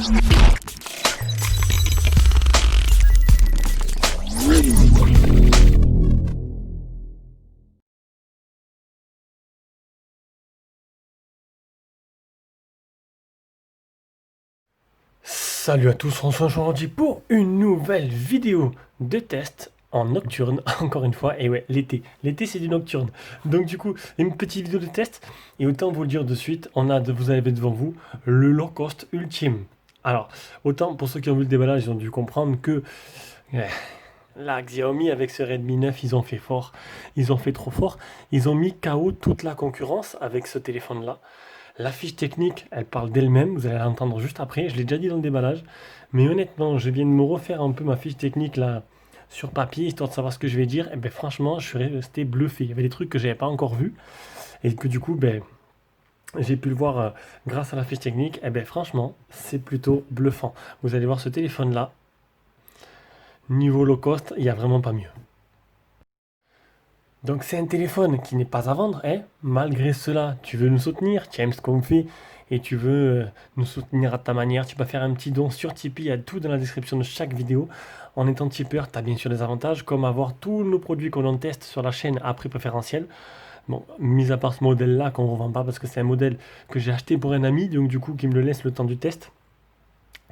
Salut à tous, on se rejoint aujourd'hui pour une nouvelle vidéo de test en nocturne, encore une fois, et ouais, l'été c'est du nocturne. Donc du coup, une petite vidéo de test, et autant vous le dire de suite, vous avez devant vous le low cost ultime. Alors, autant pour ceux qui ont vu le déballage, ils ont dû comprendre que eh, la Xiaomi avec ce Redmi 9, ils ont fait fort, ils ont fait trop fort, ils ont mis KO toute la concurrence avec ce téléphone-là. La fiche technique, elle parle d'elle-même, vous allez l'entendre juste après, je l'ai déjà dit dans le déballage, mais honnêtement, je viens de me refaire un peu ma fiche technique là sur papier, histoire de savoir ce que je vais dire, et ben franchement, je suis resté bluffé. Il y avait des trucs que j'avais pas encore vus, et que du coup, ben, j'ai pu le voir grâce à la fiche technique, et ben franchement, c'est plutôt bluffant. Vous allez voir ce téléphone-là, niveau low cost, il n'y a vraiment pas mieux. Donc c'est un téléphone qui n'est pas à vendre, hein. Malgré cela, tu veux nous soutenir, tu aimes ce qu'on fait et tu veux nous soutenir à ta manière. Tu peux faire un petit don sur Tipeee, il y a tout dans la description de chaque vidéo. En étant tipeur, tu as bien sûr des avantages comme avoir tous nos produits qu'on en teste sur la chaîne à prix préférentiel. Bon, mis à part ce modèle-là qu'on ne revend pas parce que c'est un modèle que j'ai acheté pour un ami, donc du coup qui me le laisse le temps du test.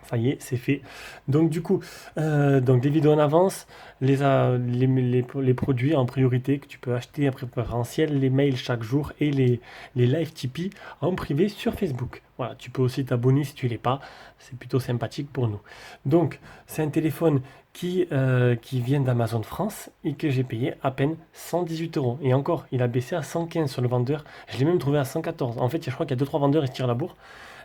Ça y est, c'est fait. Donc du coup, donc des vidéos en avance, les produits en priorité que tu peux acheter à prix préférentiel, les mails chaque jour et les live Tipeee en privé sur Facebook. Voilà, tu peux aussi t'abonner si tu l'es pas, c'est plutôt sympathique pour nous. Donc c'est un téléphone qui vient d'Amazon France et que j'ai payé à peine 118 euros. Et encore, il a baissé à 115 sur le vendeur, je l'ai même trouvé à 114. En fait, je crois qu'il y a deux trois vendeurs, ils se tirent la bourre.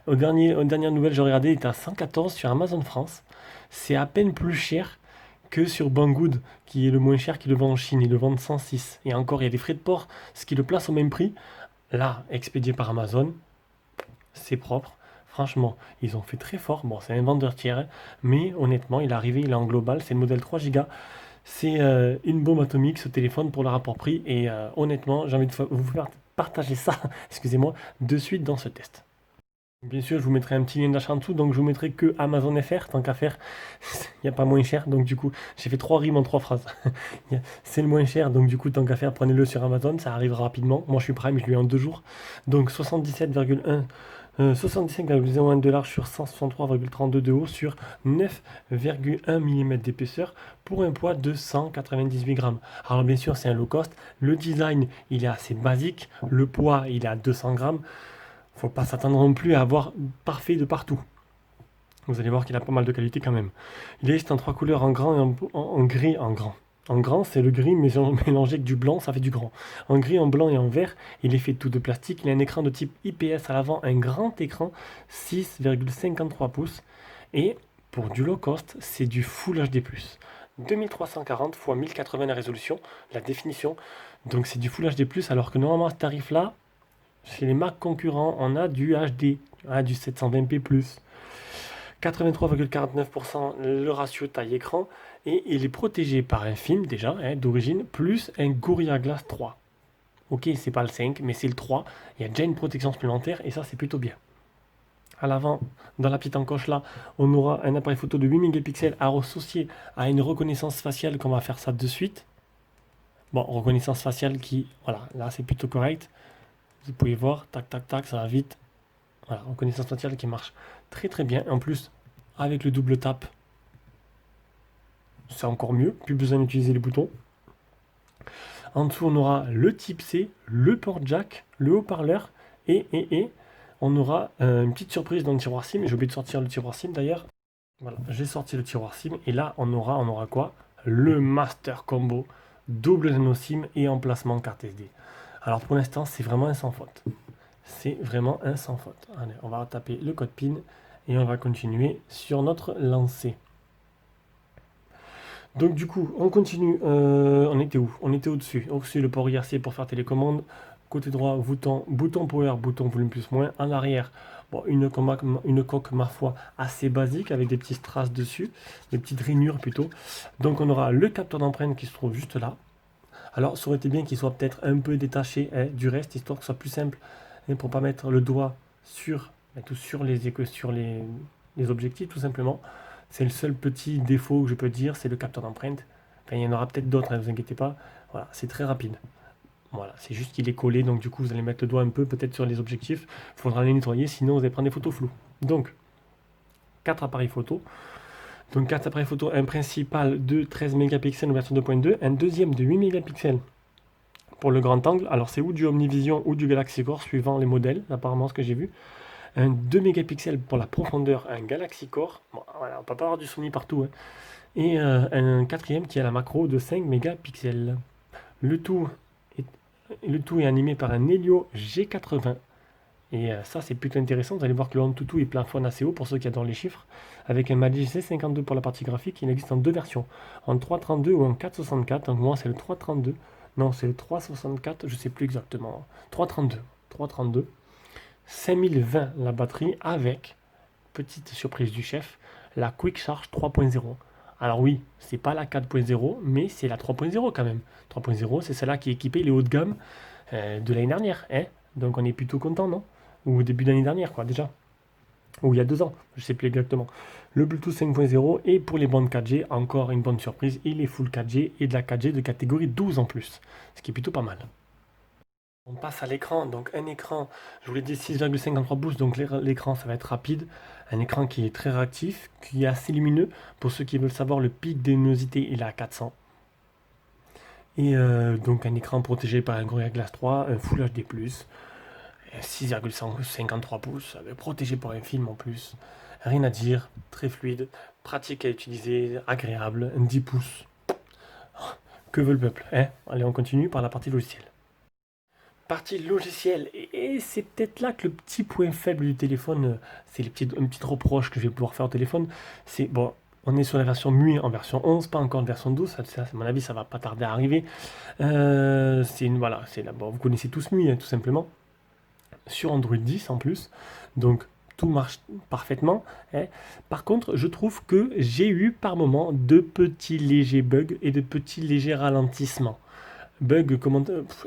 Aux dernières nouvelles, j'ai regardé, il était à 114 sur Amazon France. C'est à peine plus cher que sur Banggood, qui est le moins cher, qui le vend en Chine. Ils le vendent 106. Et encore, il y a des frais de port, ce qui le place au même prix. Là, expédié par Amazon, c'est propre. Franchement, ils ont fait très fort. Bon, c'est un vendeur tiers, hein, mais honnêtement, il est arrivé, il est en global. C'est le modèle 3 Go. C'est une bombe atomique, ce téléphone, pour le rapport prix. Et honnêtement, j'ai envie de vous faire partager ça, excusez-moi, de suite dans ce test. Bien sûr, je vous mettrai un petit lien d'achat en dessous, donc je vous mettrai que Amazon FR, tant qu'à faire, il n'y a pas moins cher, donc du coup, j'ai fait trois rimes en trois phrases. C'est le moins cher, donc du coup, tant qu'à faire, prenez-le sur Amazon, ça arrive rapidement. Moi, je suis Prime, je l'ai eu en 2 jours. Donc 77,01 $ sur 163,32 de haut sur 9,1 mm d'épaisseur pour un poids de 198 grammes. Alors bien sûr, c'est un low cost. Le design, il est assez basique. Le poids, il est à 200 grammes. Faut pas s'attendre non plus à avoir parfait de partout. Vous allez voir qu'il a pas mal de qualité quand même. Il existe en trois couleurs, en grand et en gris, en grand. En grand, c'est le gris mais mélangé avec du blanc, ça fait du grand. En gris, en blanc et en vert, il est fait tout de plastique. Il a un écran de type IPS à l'avant, un grand écran, 6,53 pouces. Et pour du low cost, c'est du Full HD+. 2340 x 1080 la résolution, la définition. Donc c'est du Full HD+, alors que normalement ce tarif-là, chez les marques concurrents, on a du HD, du 720p+. 83,49% le ratio taille-écran et il est protégé par un film déjà d'origine plus un Gorilla Glass 3. Ok, c'est pas le 5 mais c'est le 3. Il y a déjà une protection supplémentaire et ça c'est plutôt bien. À l'avant, dans la petite encoche là, on aura un appareil photo de 8 mégapixels associé à une reconnaissance faciale qu'on va faire ça de suite. Bon, reconnaissance faciale qui, voilà, là c'est plutôt correct. Vous pouvez voir, tac tac tac, ça va vite. Voilà, reconnaissance faciale qui marche très très bien. En plus, avec le double tap, c'est encore mieux. Plus besoin d'utiliser les boutons. En dessous, on aura le type C, le port jack, le haut-parleur et on aura une petite surprise dans le tiroir SIM. J'ai oublié de sortir le tiroir SIM d'ailleurs. Voilà, j'ai sorti le tiroir SIM et là, on aura quoi? Le Master Combo, double nano SIM et emplacement carte SD. Alors pour l'instant, c'est vraiment un sans faute. C'est vraiment un sans faute. Allez, on va taper le code PIN et on va continuer sur notre lancée. Donc du coup, on continue. On était où? On était au-dessus. Au-dessus, le port IRC pour faire télécommande. Côté droit, bouton power, bouton volume plus moins. En arrière, bon, une coque, ma foi, assez basique avec des petites traces dessus, des petites rainures plutôt. Donc on aura le capteur d'empreinte qui se trouve juste là. Alors ça aurait été bien qu'il soit peut-être un peu détaché du reste, histoire que ce soit plus simple. Et pour pas mettre le doigt sur les les objectifs tout simplement. C'est le seul petit défaut que je peux dire, c'est le capteur d'empreinte. Enfin, il y en aura peut-être d'autres, ne vous inquiétez pas. Voilà, c'est très rapide. Voilà, c'est juste qu'il est collé, donc du coup vous allez mettre le doigt un peu peut-être sur les objectifs. Il faudra les nettoyer, sinon vous allez prendre des photos floues. Donc, 4 appareils photo. Donc 4 appareils photo, un principal de 13 mégapixels en version 2.2, un deuxième de 8 mégapixels pour le grand angle. Alors c'est ou du Omnivision ou du Galaxy Core, suivant les modèles, apparemment ce que j'ai vu. Un 2 mégapixels pour la profondeur, un Galaxy Core. Bon, voilà, on peut pas avoir du Sony partout. Hein. Et un quatrième qui a la macro de 5 mégapixels. Le tout est animé par un Helio G80. Et ça, c'est plutôt intéressant. Vous allez voir que le Antutu il plafonne assez haut pour ceux qui adorent les chiffres. Avec un Magic C52 pour la partie graphique, il existe en deux versions, en 332 ou en 464. Donc moi, c'est le 332. Non, c'est le 364, je sais plus exactement. 332. 332. 5020 la batterie avec, petite surprise du chef, la Quick Charge 3.0. Alors oui, c'est pas la 4.0, mais c'est la 3.0 quand même. 3.0, c'est celle-là qui équipait les hauts de gamme de l'année dernière. Hein. Donc on est plutôt content, non? Ou au début d'année dernière, quoi, déjà. Ou il y a 2 ans, je sais plus exactement. Le Bluetooth 5.0 et pour les bandes 4G, encore une bonne surprise, il est full 4G et de la 4G de catégorie 12 en plus, ce qui est plutôt pas mal. On passe à l'écran, donc un écran, je vous l'ai dit 6,53 pouces, donc l'écran ça va être rapide, un écran qui est très réactif, qui est assez lumineux, pour ceux qui veulent savoir le pic de luminosité il est à 400, et donc un écran protégé par un Gorilla Glass 3, un Full HD+, 6,53 pouces, protégé par un film en plus, rien à dire, très fluide, pratique à utiliser, agréable, un 10 pouces, que veut le peuple, hein? Allez on continue par la partie logicielle. Partie logicielle, et c'est peut-être là que le petit point faible du téléphone, c'est un petit reproche que je vais pouvoir faire au téléphone, c'est, bon, on est sur la version MUI en version 11, pas encore en version 12, ça, à mon avis ça va pas tarder à arriver. Voilà, bon, vous connaissez tous MUI, hein, tout simplement, sur Android 10 en plus, donc tout marche parfaitement. Hein. Par contre, je trouve que j'ai eu par moment de petits légers bugs et de petits légers ralentissements. Bug,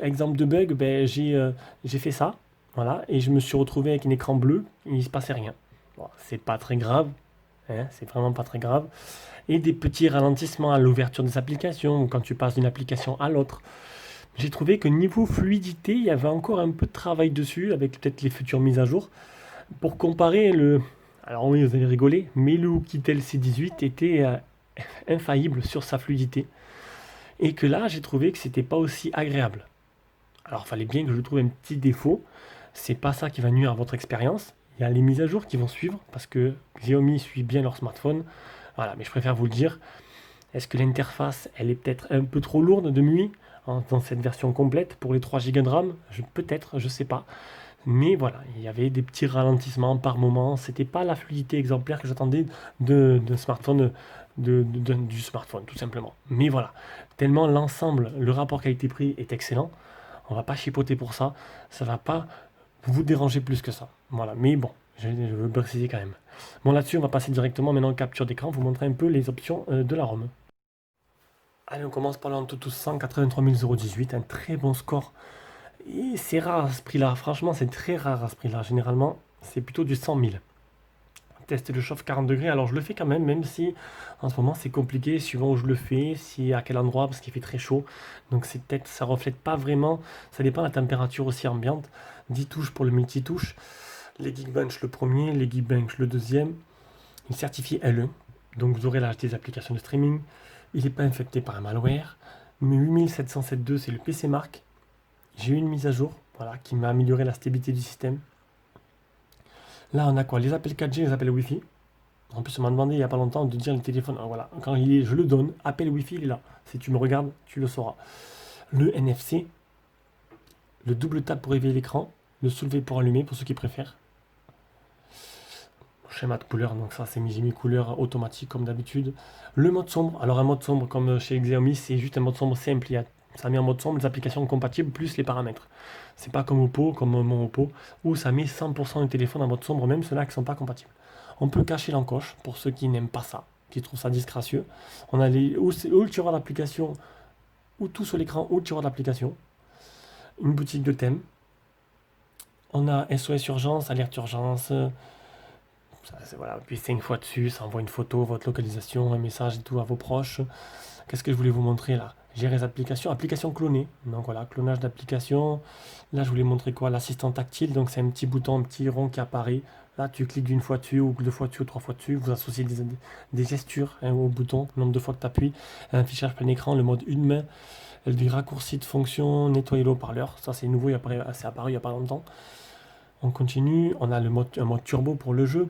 exemple de bug, ben, j'ai fait ça, voilà, et je me suis retrouvé avec un écran bleu, il ne se passait rien. Bon, c'est pas très grave, hein, c'est vraiment pas très grave. Et des petits ralentissements à l'ouverture des applications, ou quand tu passes d'une application à l'autre. J'ai trouvé que niveau fluidité, il y avait encore un peu de travail dessus, avec peut-être les futures mises à jour. Pour comparer le... Alors oui, vous allez rigoler, mais le Oukitel C18 était infaillible sur sa fluidité. Et que là, j'ai trouvé que c'était pas aussi agréable. Alors, il fallait bien que je trouve un petit défaut. C'est pas ça qui va nuire à votre expérience. Il y a les mises à jour qui vont suivre parce que Xiaomi suit bien leur smartphone. Voilà, mais je préfère vous le dire. Est-ce que l'interface, elle est peut-être un peu trop lourde de MUI dans cette version complète pour les 3 Go de RAM? Peut-être, je sais pas. Mais voilà, il y avait des petits ralentissements par moment. C'était pas la fluidité exemplaire que j'attendais de smartphone, du smartphone, tout simplement. Mais voilà, tellement l'ensemble, le rapport qualité-prix est excellent. On va pas chipoter pour ça. Ça va pas vous déranger plus que ça. Voilà, mais bon, je veux le préciser quand même. Bon, là-dessus, on va passer directement maintenant en capture d'écran, vous montrer un peu les options de la ROM. Allez, on commence par l'Antutu 183 018, un très bon score. Et c'est rare à ce prix-là, franchement, c'est très rare à ce prix-là. Généralement, c'est plutôt du 100 000. Test de chauffe 40 degrés, alors je le fais quand même si en ce moment c'est compliqué, suivant où je le fais, si à quel endroit, parce qu'il fait très chaud. Donc c'est peut-être, ça reflète pas vraiment, ça dépend de la température aussi ambiante. 10 touches pour le multitouche, les Geekbench le premier, les Geekbench le deuxième. Il est certifié LE, donc vous aurez là des applications de streaming. Il n'est pas infecté par un malware. Mais 8707.2 c'est le PC Mark. J'ai eu une mise à jour, voilà, qui m'a amélioré la stabilité du système. Là, on a quoi? Les appels 4G, les appels Wi-Fi. En plus, on m'a demandé il n'y a pas longtemps de dire le téléphone. Alors, voilà, quand je le donne, appel Wi-Fi, il est là. Si tu me regardes, tu le sauras. Le NFC, le double tap pour éveiller l'écran, le soulever pour allumer, pour ceux qui préfèrent. Schéma de couleur, donc ça, j'ai mis couleur automatique comme d'habitude. Le mode sombre, alors un mode sombre comme chez Xiaomi, c'est juste un mode sombre simple. Ça met en mode sombre les applications compatibles plus les paramètres. C'est pas comme Oppo, comme mon Oppo, où ça met 100% du téléphone en mode sombre, même ceux-là qui ne sont pas compatibles. On peut cacher l'encoche pour ceux qui n'aiment pas ça, qui trouvent ça disgracieux. On a ou le tiroir d'application, ou tout sur l'écran, ou le tiroir d'application. Une boutique de thème. On a SOS urgence, alerte urgence. Voilà. Puis 5 fois dessus, ça envoie une photo, votre localisation, un message et tout à vos proches. Qu'est-ce que je voulais vous montrer là? Gérer les applications, applications clonées. Donc voilà, clonage d'applications. Là, je voulais montrer quoi? L'assistant tactile. Donc c'est un petit bouton, un petit rond qui apparaît. Là, tu cliques d'une fois dessus, ou deux fois dessus, ou trois fois dessus. Vous associez des gestures au bouton, le nombre de fois que tu appuies. Un affichage plein écran, le mode une main. Des raccourcis de fonction, nettoyer le haut-parleur. Ça, c'est nouveau, c'est apparu il n'y a pas longtemps. On continue. On a un mode turbo pour le jeu.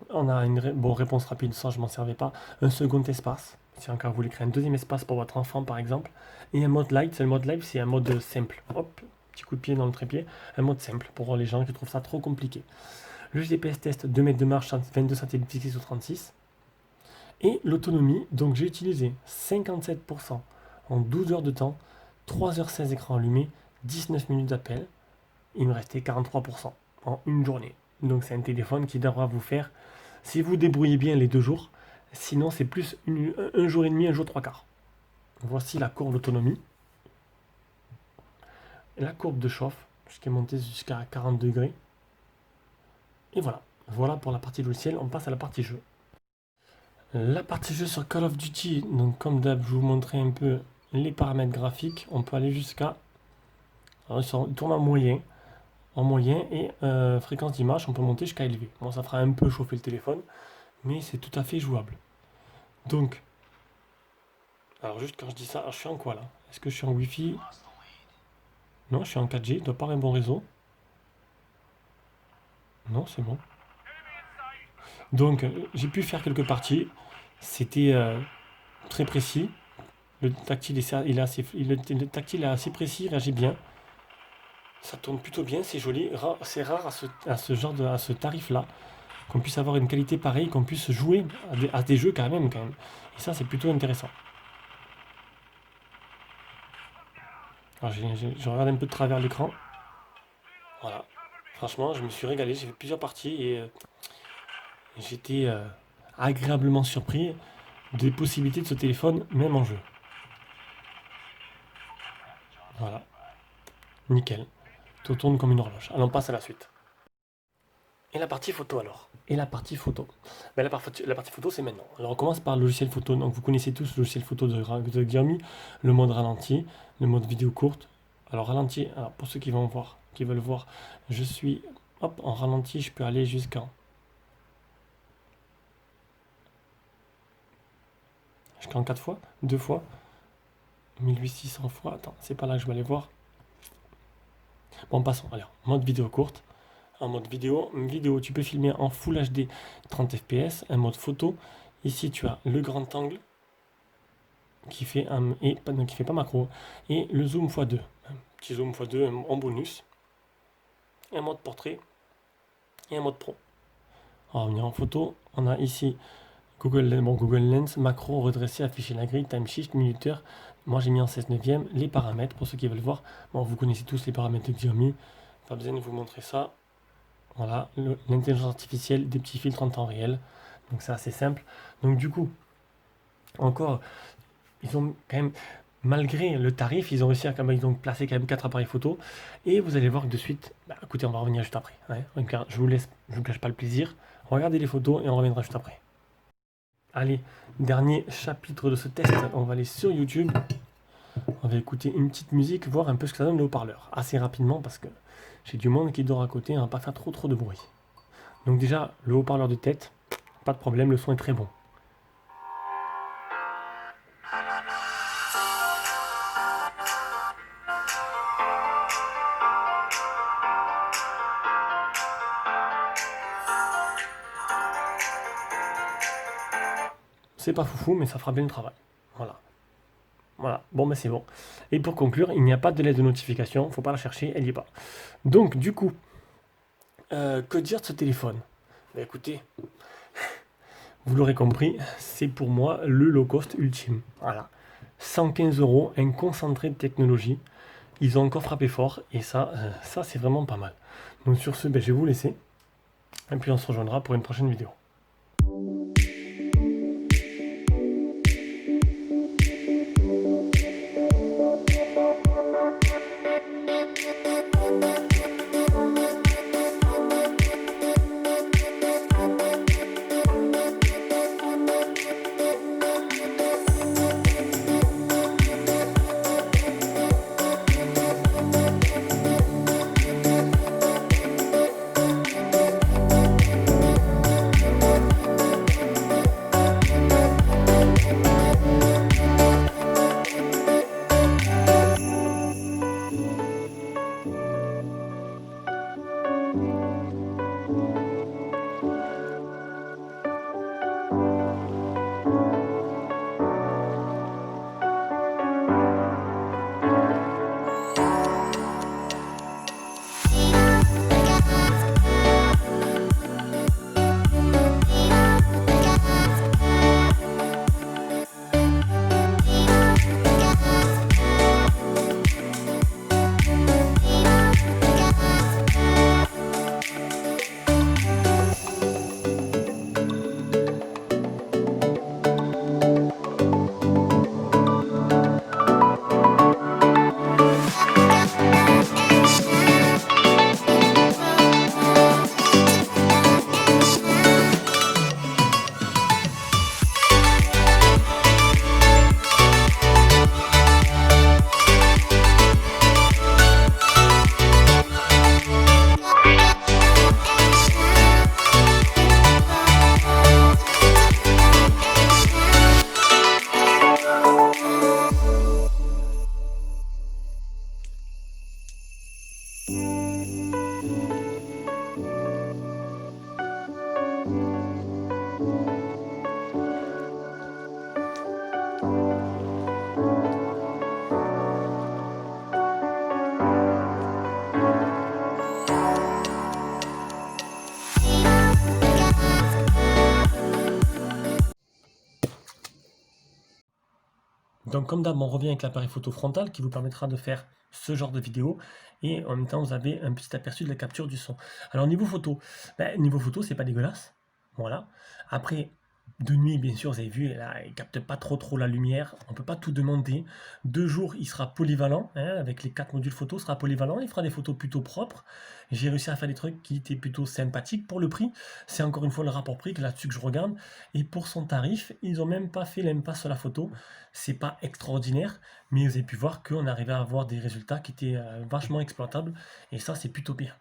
On a une réponse rapide, ça je m'en servais pas. Un second espace, si encore vous voulez créer un deuxième espace pour votre enfant par exemple. Et un mode light, le mode light c'est un mode simple. Hop, petit coup de pied dans le trépied. Un mode simple pour les gens qui trouvent ça trop compliqué. Le GPS test 2 mètres de marche, 22 satellites fixés sur 36. Et l'autonomie, donc j'ai utilisé 57% en 12 heures de temps, 3h16 écran allumé, 19 minutes d'appel. Il me restait 43% en une journée. Donc c'est un téléphone qui devra vous faire, si vous débrouillez bien les 2 jours, sinon c'est plus un jour et demi, un jour trois quarts. Voici la courbe d'autonomie. La courbe de chauffe, qui est montée jusqu'à 40 degrés. Et voilà. Voilà pour la partie logicielle. On passe à la partie jeu. La partie jeu sur Call of Duty, donc comme d'hab, je vous montrer un peu les paramètres graphiques. On peut aller jusqu'à... Alors il tourne en moyen. Et fréquence d'image, on peut monter jusqu'à élevé. Bon, ça fera un peu chauffer le téléphone, mais c'est tout à fait jouable. Donc, alors juste quand je dis ça, alors je suis en quoi là? Est-ce que je suis en Wi-Fi? Non, je suis en 4G, il doit pas avoir un bon réseau. Non, c'est bon. Donc, j'ai pu faire quelques parties. C'était très précis. Le tactile le tactile est assez précis, il réagit bien. Ça tourne plutôt bien, c'est joli. C'est rare à ce tarif-là qu'on puisse avoir une qualité pareille, qu'on puisse jouer à des jeux quand même. Et ça, c'est plutôt intéressant. Alors, je regarde un peu de travers l'écran. Voilà. Franchement, je me suis régalé. J'ai fait plusieurs parties et j'étais agréablement surpris des possibilités de ce téléphone, même en jeu. Voilà. Nickel. Tout tourne comme une horloge. Allons, on passe à la suite. Et la partie photo alors? Et la partie photo? Ben, la partie photo c'est maintenant. Alors on commence par le logiciel photo. Donc vous connaissez tous le logiciel photo de Xiaomi, le mode ralenti, le mode vidéo courte. Alors ralenti, alors, pour ceux qui vont voir, qui veulent voir, je suis hop, en ralenti, je peux aller jusqu'en 4 fois, 2 fois, 1800 fois. Attends, c'est pas là que je vais aller voir. Bon, passons. Alors, mode vidéo courte. En mode vidéo, tu peux filmer en Full HD 30 fps, un mode photo. Ici, tu as le grand angle qui fait qui fait pas macro et le zoom x2, un petit zoom x2 en bonus, un mode portrait et un mode pro. On va revenir en photo. On a ici Google Lens, macro, redressé, afficher la grille, time shift, minuteur. Moi j'ai mis en 16 neuvième les paramètres pour ceux qui veulent voir. Bon, vous connaissez tous les paramètres de Xiaomi, pas besoin de vous montrer ça. Voilà, l'intelligence artificielle, des petits filtres en temps réel. Donc c'est assez simple. Donc du coup, encore, ils ont quand même, malgré le tarif, ils ont réussi à ils ont placé quand même 4 appareils photo. Et vous allez voir que de suite, écoutez, on va revenir juste après. Je vous cache pas le plaisir. Regardez les photos et on reviendra juste après. Allez, dernier chapitre de ce test. On va aller sur YouTube. On va écouter une petite musique, voir un peu ce que ça donne le haut-parleur. Assez rapidement parce que j'ai du monde qui dort à côté, on va pas faire trop de bruit. Donc déjà, le haut-parleur de tête, pas de problème, le son est très bon. C'est pas foufou, mais ça fera bien le travail. Voilà. Voilà, bon ben c'est bon. Et pour conclure, il n'y a pas de délai de notification, faut pas la chercher, elle n'y est pas. Donc du coup, que dire de ce téléphone? Ben écoutez, vous l'aurez compris, c'est pour moi le low cost ultime. Voilà. 115 €, un concentré de technologie. Ils ont encore frappé fort et ça c'est vraiment pas mal. Donc sur ce, ben, je vais vous laisser. Et puis on se rejoindra pour une prochaine vidéo. Donc comme d'hab, on revient avec l'appareil photo frontal qui vous permettra de faire ce genre de vidéo et en même temps vous avez un petit aperçu de la capture du son. Alors niveau photo c'est pas dégueulasse, voilà. Après de nuit bien sûr vous avez vu là il capte pas trop la lumière, on peut pas tout demander. De jour il sera polyvalent, hein, avec les 4 modules photo sera polyvalent, il fera des photos plutôt propres. J'ai réussi à faire des trucs qui étaient plutôt sympathiques pour le prix. C'est encore une fois le rapport prix que là-dessus que je regarde. Et pour son tarif, ils ont même pas fait l'impasse sur la photo. C'est pas extraordinaire, mais vous avez pu voir qu'on arrivait à avoir des résultats qui étaient vachement exploitables. Et ça, c'est plutôt bien.